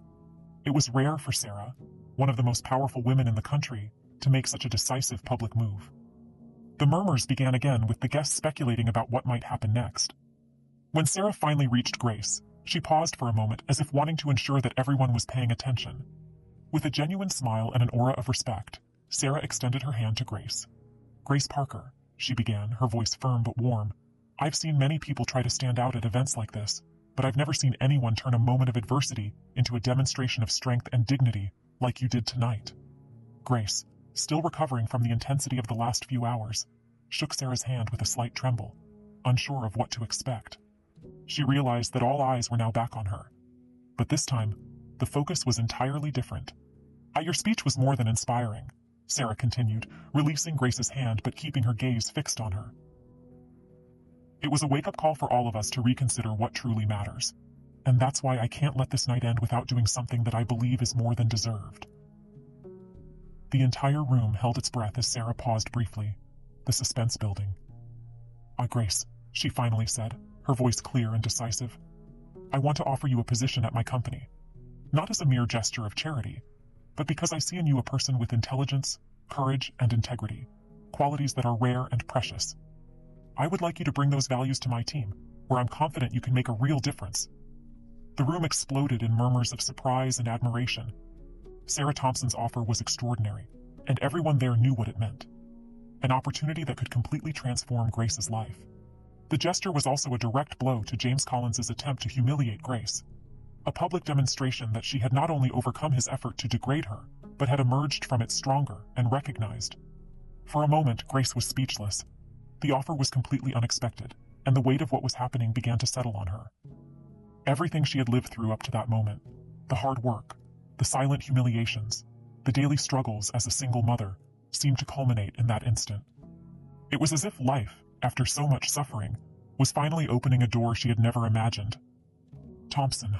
It was rare for Sarah, one of the most powerful women in the country, to make such a decisive public move. The murmurs began again, with the guests speculating about what might happen next. When Sarah finally reached Grace, she paused for a moment as if wanting to ensure that everyone was paying attention. With a genuine smile and an aura of respect, Sarah extended her hand to Grace. "Grace Parker," she began, her voice firm but warm. "I've seen many people try to stand out at events like this, but I've never seen anyone turn a moment of adversity into a demonstration of strength and dignity like you did tonight." Grace, still recovering from the intensity of the last few hours, shook Sarah's hand with a slight tremble, unsure of what to expect. She realized that all eyes were now back on her. But this time, the focus was entirely different. "Your speech was more than inspiring," Sarah continued, releasing Grace's hand but keeping her gaze fixed on her. "It was a wake-up call for all of us to reconsider what truly matters. And that's why I can't let this night end without doing something that I believe is more than deserved." The entire room held its breath as Sarah paused briefly, the suspense building. Grace," she finally said, her voice clear and decisive. "I want to offer you a position at my company. Not as a mere gesture of charity, but because I see in you a person with intelligence, courage, and integrity, qualities that are rare and precious. I would like you to bring those values to my team, where I'm confident you can make a real difference." The room exploded in murmurs of surprise and admiration. Sarah Thompson's offer was extraordinary, and everyone there knew what it meant. An opportunity that could completely transform Grace's life. The gesture was also a direct blow to James Collins's attempt to humiliate Grace, a public demonstration that she had not only overcome his effort to degrade her, but had emerged from it stronger and recognized. For a moment, Grace was speechless. The offer was completely unexpected, and the weight of what was happening began to settle on her. Everything she had lived through up to that moment, the hard work, the silent humiliations, the daily struggles as a single mother, seemed to culminate in that instant. It was as if life, after so much suffering, was finally opening a door she had never imagined. "Thompson,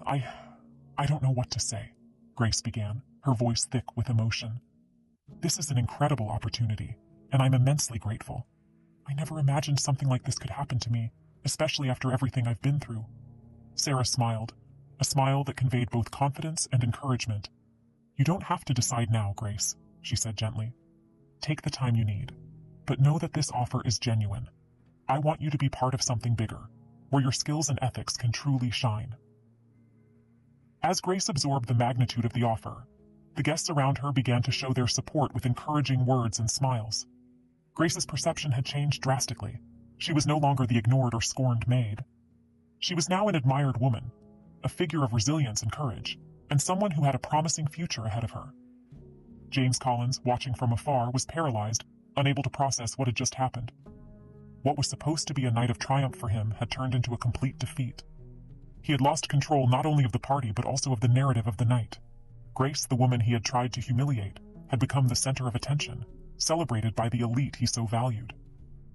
I don't know what to say," Grace began, her voice thick with emotion. "This is an incredible opportunity, and I'm immensely grateful. I never imagined something like this could happen to me, especially after everything I've been through." Sarah smiled, a smile that conveyed both confidence and encouragement. "You don't have to decide now, Grace," she said gently. "Take the time you need, but know that this offer is genuine. I want you to be part of something bigger, where your skills and ethics can truly shine." As Grace absorbed the magnitude of the offer, the guests around her began to show their support with encouraging words and smiles. Grace's perception had changed drastically. She was no longer the ignored or scorned maid. She was now an admired woman, a figure of resilience and courage, and someone who had a promising future ahead of her. James Collins, watching from afar, was paralyzed, unable to process what had just happened. What was supposed to be a night of triumph for him had turned into a complete defeat. He had lost control not only of the party but also of the narrative of the night. Grace, the woman he had tried to humiliate, had become the center of attention, celebrated by the elite he so valued.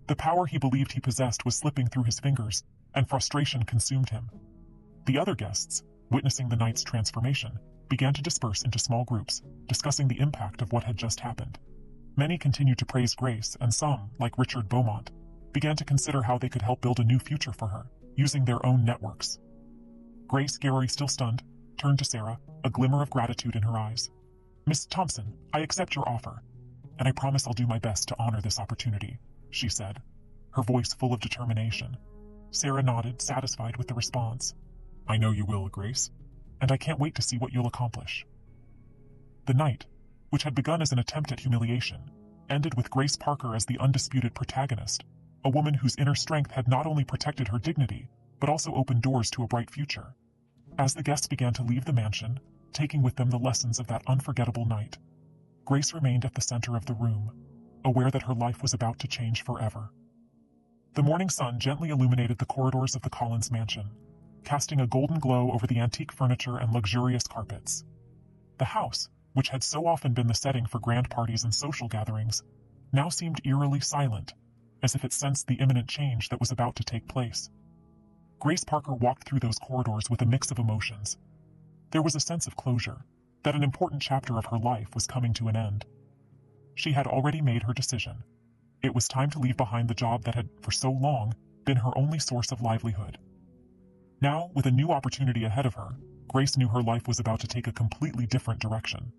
The power he believed he possessed was slipping through his fingers, and frustration consumed him. The other guests, witnessing the night's transformation, began to disperse into small groups, discussing the impact of what had just happened. Many continued to praise Grace, and some, like Richard Beaumont, began to consider how they could help build a new future for her, using their own networks. Grace, Gary still stunned, turned to Sarah, a glimmer of gratitude in her eyes. "Miss Thompson, I accept your offer, and I promise I'll do my best to honor this opportunity," she said, her voice full of determination. Sarah nodded, satisfied with the response. "I know you will, Grace, and I can't wait to see what you'll accomplish." The night, which had begun as an attempt at humiliation, ended with Grace Parker as the undisputed protagonist, a woman whose inner strength had not only protected her dignity, but also opened doors to a bright future. As the guests began to leave the mansion, taking with them the lessons of that unforgettable night, Grace remained at the center of the room, aware that her life was about to change forever. The morning sun gently illuminated the corridors of the Collins mansion, casting a golden glow over the antique furniture and luxurious carpets. The house, which had so often been the setting for grand parties and social gatherings, now seemed eerily silent, as if it sensed the imminent change that was about to take place. Grace Parker walked through those corridors with a mix of emotions. There was a sense of closure, that an important chapter of her life was coming to an end. She had already made her decision. It was time to leave behind the job that had, for so long, been her only source of livelihood. Now, with a new opportunity ahead of her, Grace knew her life was about to take a completely different direction.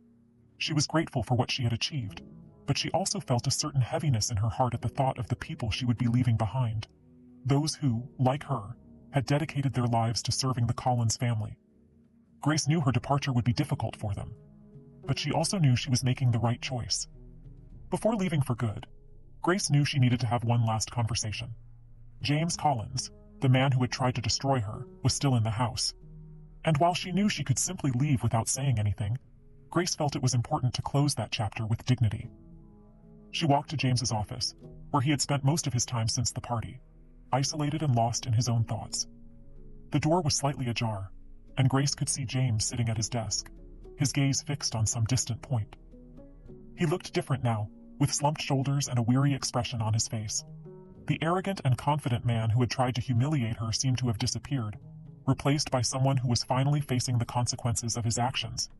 She was grateful for what she had achieved, but she also felt a certain heaviness in her heart at the thought of the people she would be leaving behind. Those who, like her, had dedicated their lives to serving the Collins family. Grace knew her departure would be difficult for them, but she also knew she was making the right choice. Before leaving for good, Grace knew she needed to have one last conversation. James Collins, the man who had tried to destroy her, was still in the house. And while she knew she could simply leave without saying anything, Grace felt it was important to close that chapter with dignity. She walked to James's office, where he had spent most of his time since the party, isolated and lost in his own thoughts. The door was slightly ajar, and Grace could see James sitting at his desk, his gaze fixed on some distant point. He looked different now, with slumped shoulders and a weary expression on his face. The arrogant and confident man who had tried to humiliate her seemed to have disappeared, replaced by someone who was finally facing the consequences of his actions.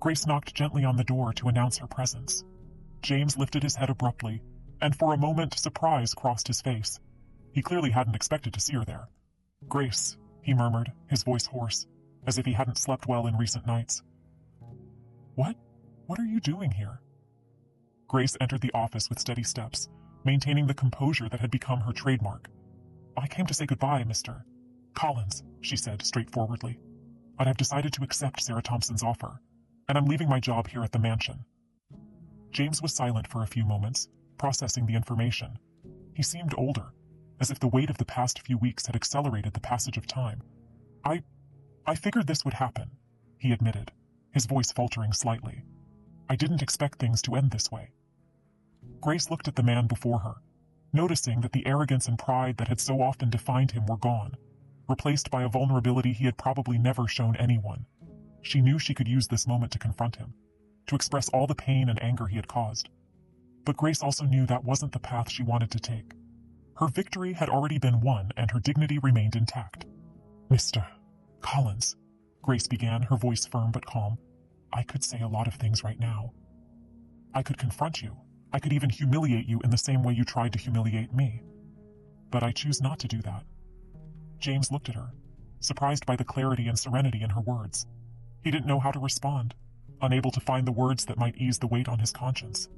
Grace knocked gently on the door to announce her presence. James lifted his head abruptly, and for a moment surprise crossed his face. He clearly hadn't expected to see her there. "Grace," he murmured, his voice hoarse, as if he hadn't slept well in recent nights. What are you doing here?" Grace entered the office with steady steps, maintaining the composure that had become her trademark. "I came to say goodbye, Mr. Collins," she said straightforwardly. "But I've decided to accept Sarah Thompson's offer, and I'm leaving my job here at the mansion." James was silent for a few moments, processing the information. He seemed older, as if the weight of the past few weeks had accelerated the passage of time. I figured this would happen," he admitted, his voice faltering slightly. "I didn't expect things to end this way." Grace looked at the man before her, noticing that the arrogance and pride that had so often defined him were gone, replaced by a vulnerability he had probably never shown anyone. She knew she could use this moment to confront him, to express all the pain and anger he had caused. But Grace also knew that wasn't the path she wanted to take. Her victory had already been won, and her dignity remained intact. "Mr. Collins," Grace began, her voice firm but calm, "I could say a lot of things right now. I could confront you. I could even humiliate you in the same way you tried to humiliate me. But I choose not to do that." James looked at her, surprised by the clarity and serenity in her words. He didn't know how to respond, unable to find the words that might ease the weight on his conscience.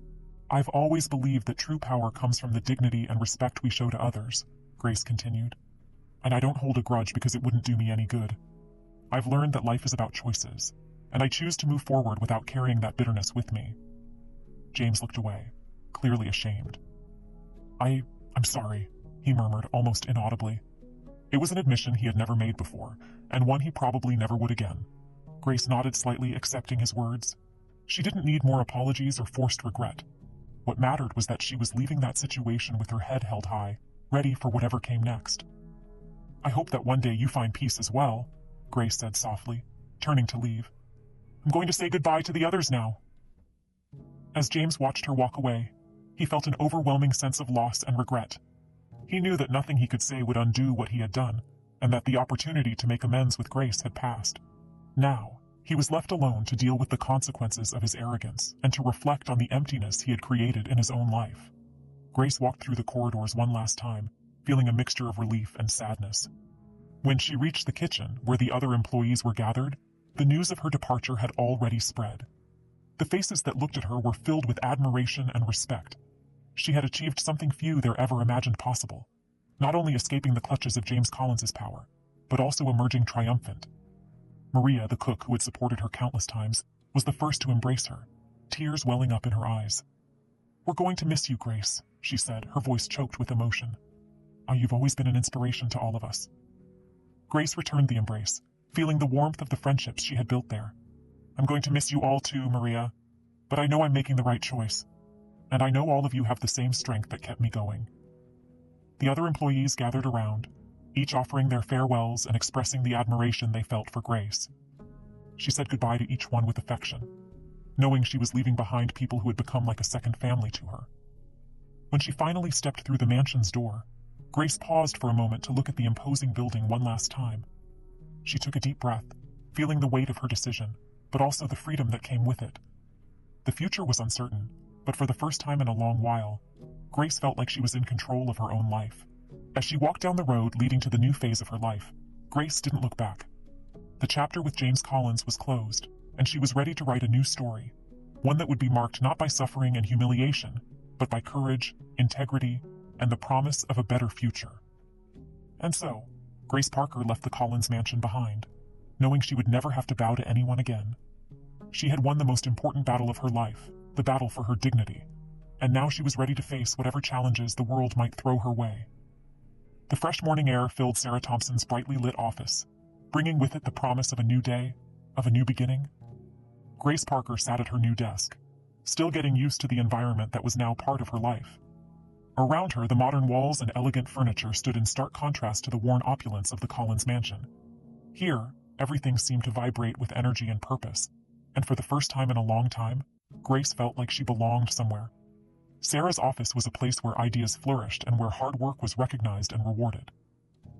"I've always believed that true power comes from the dignity and respect we show to others," Grace continued. "And I don't hold a grudge because it wouldn't do me any good. I've learned that life is about choices, and I choose to move forward without carrying that bitterness with me." James looked away, clearly ashamed. I'm sorry," he murmured almost inaudibly. It was an admission he had never made before, and one he probably never would again. Grace nodded slightly, accepting his words. She didn't need more apologies or forced regret. What mattered was that she was leaving that situation with her head held high, ready for whatever came next. "I hope that one day you find peace as well," Grace said softly, turning to leave. "I'm going to say goodbye to the others now." As James watched her walk away, he felt an overwhelming sense of loss and regret. He knew that nothing he could say would undo what he had done, and that the opportunity to make amends with Grace had passed. Now, he was left alone to deal with the consequences of his arrogance and to reflect on the emptiness he had created in his own life. Grace walked through the corridors one last time, feeling a mixture of relief and sadness. When she reached the kitchen, where the other employees were gathered, the news of her departure had already spread. The faces that looked at her were filled with admiration and respect. She had achieved something few there ever imagined possible, not only escaping the clutches of James Collins's power, but also emerging triumphant. Maria, the cook who had supported her countless times, was the first to embrace her, tears welling up in her eyes. "We're going to miss you, Grace," she said, her voice choked with emotion. "You've always been an inspiration to all of us." Grace returned the embrace, feeling the warmth of the friendships she had built there. "I'm going to miss you all too, Maria, but I know I'm making the right choice, and I know all of you have the same strength that kept me going." The other employees gathered around, each offering their farewells and expressing the admiration they felt for Grace. She said goodbye to each one with affection, knowing she was leaving behind people who had become like a second family to her. When she finally stepped through the mansion's door, Grace paused for a moment to look at the imposing building one last time. She took a deep breath, feeling the weight of her decision, but also the freedom that came with it. The future was uncertain, but for the first time in a long while, Grace felt like she was in control of her own life. As she walked down the road leading to the new phase of her life, Grace didn't look back. The chapter with James Collins was closed, and she was ready to write a new story, one that would be marked not by suffering and humiliation, but by courage, integrity, and the promise of a better future. And so, Grace Parker left the Collins mansion behind, knowing she would never have to bow to anyone again. She had won the most important battle of her life, the battle for her dignity, and now she was ready to face whatever challenges the world might throw her way. The fresh morning air filled Sarah Thompson's brightly lit office, bringing with it the promise of a new day, of a new beginning. Grace Parker sat at her new desk, still getting used to the environment that was now part of her life. Around her, the modern walls and elegant furniture stood in stark contrast to the worn opulence of the Collins mansion. Here, everything seemed to vibrate with energy and purpose, and for the first time in a long time, Grace felt like she belonged somewhere. Sarah's office was a place where ideas flourished and where hard work was recognized and rewarded.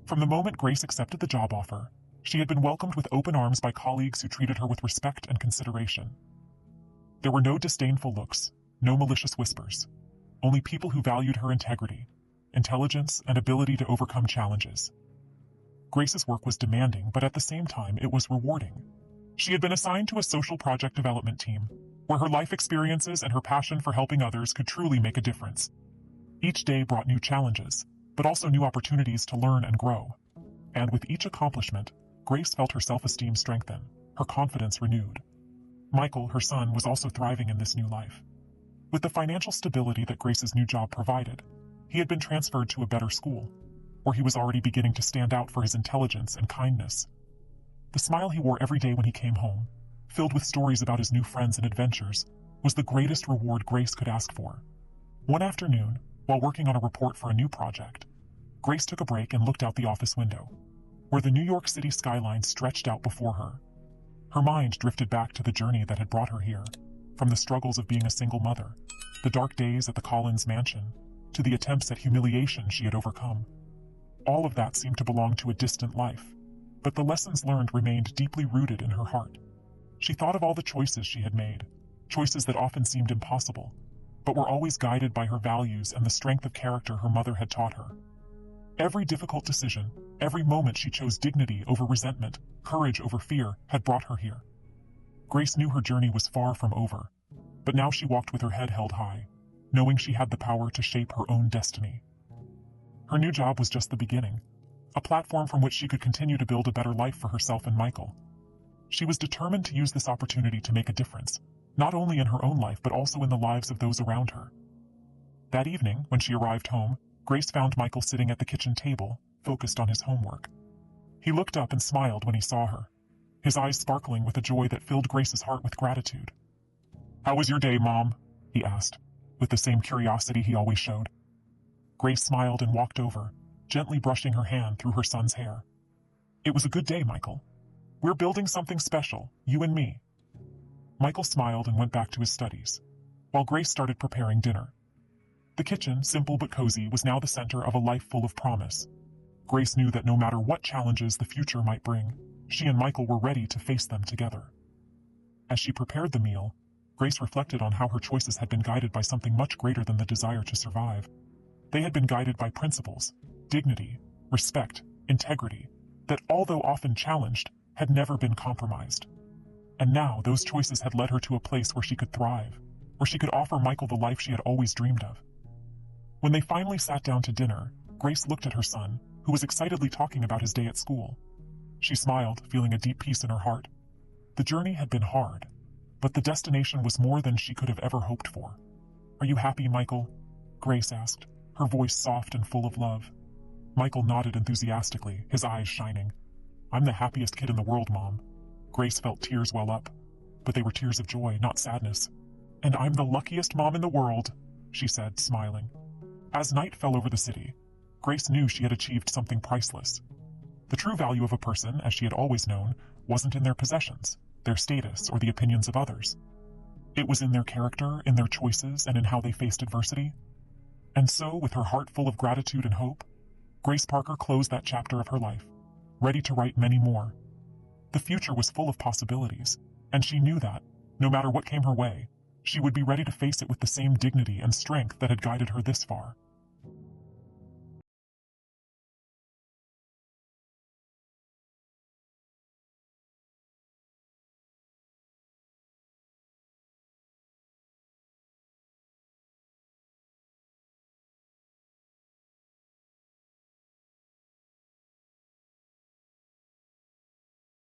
From the moment Grace accepted the job offer, she had been welcomed with open arms by colleagues who treated her with respect and consideration. There were no disdainful looks, no malicious whispers, only people who valued her integrity, intelligence, and ability to overcome challenges. Grace's work was demanding, but at the same time, it was rewarding. She had been assigned to a social project development team, where her life experiences and her passion for helping others could truly make a difference. Each day brought new challenges, but also new opportunities to learn and grow. And with each accomplishment, Grace felt her self-esteem strengthen, her confidence renewed. Michael, her son, was also thriving in this new life. With the financial stability that Grace's new job provided, he had been transferred to a better school, where he was already beginning to stand out for his intelligence and kindness. The smile he wore every day when he came home, filled with stories about his new friends and adventures, was the greatest reward Grace could ask for. One afternoon, while working on a report for a new project, Grace took a break and looked out the office window, where the New York City skyline stretched out before her. Her mind drifted back to the journey that had brought her here, from the struggles of being a single mother, the dark days at the Collins mansion, to the attempts at humiliation she had overcome. All of that seemed to belong to a distant life, but the lessons learned remained deeply rooted in her heart. She thought of all the choices she had made, choices that often seemed impossible, but were always guided by her values and the strength of character her mother had taught her. Every difficult decision, every moment she chose dignity over resentment, courage over fear, had brought her here. Grace knew her journey was far from over, but now she walked with her head held high, knowing she had the power to shape her own destiny. Her new job was just the beginning, a platform from which she could continue to build a better life for herself and Michael. She was determined to use this opportunity to make a difference, not only in her own life but also in the lives of those around her. That evening, when she arrived home, Grace found Michael sitting at the kitchen table, focused on his homework. He looked up and smiled when he saw her, his eyes sparkling with a joy that filled Grace's heart with gratitude. "How was your day, Mom?" he asked, with the same curiosity he always showed. Grace smiled and walked over, gently brushing her hand through her son's hair. "It was a good day, Michael. We're building something special, you and me." Michael smiled and went back to his studies, while Grace started preparing dinner. The kitchen, simple but cozy, was now the center of a life full of promise. Grace knew that no matter what challenges the future might bring, she and Michael were ready to face them together. As she prepared the meal, Grace reflected on how her choices had been guided by something much greater than the desire to survive. They had been guided by principles, dignity, respect, integrity, that although often challenged, had never been compromised. And now those choices had led her to a place where she could thrive, where she could offer Michael the life she had always dreamed of. When they finally sat down to dinner, Grace looked at her son, who was excitedly talking about his day at school. She smiled, feeling a deep peace in her heart. The journey had been hard, but the destination was more than she could have ever hoped for. "Are you happy, Michael?" Grace asked, her voice soft and full of love. Michael nodded enthusiastically, his eyes shining. "I'm the happiest kid in the world, Mom." Grace felt tears well up, but they were tears of joy, not sadness. "And I'm the luckiest mom in the world," she said, smiling. As night fell over the city, Grace knew she had achieved something priceless. The true value of a person, as she had always known, wasn't in their possessions, their status, or the opinions of others. It was in their character, in their choices, and in how they faced adversity. And so, with her heart full of gratitude and hope, Grace Parker closed that chapter of her life, ready to write many more. The future was full of possibilities, And she knew that, no matter what came her way, she would be ready to face it with the same dignity and strength that had guided her this far.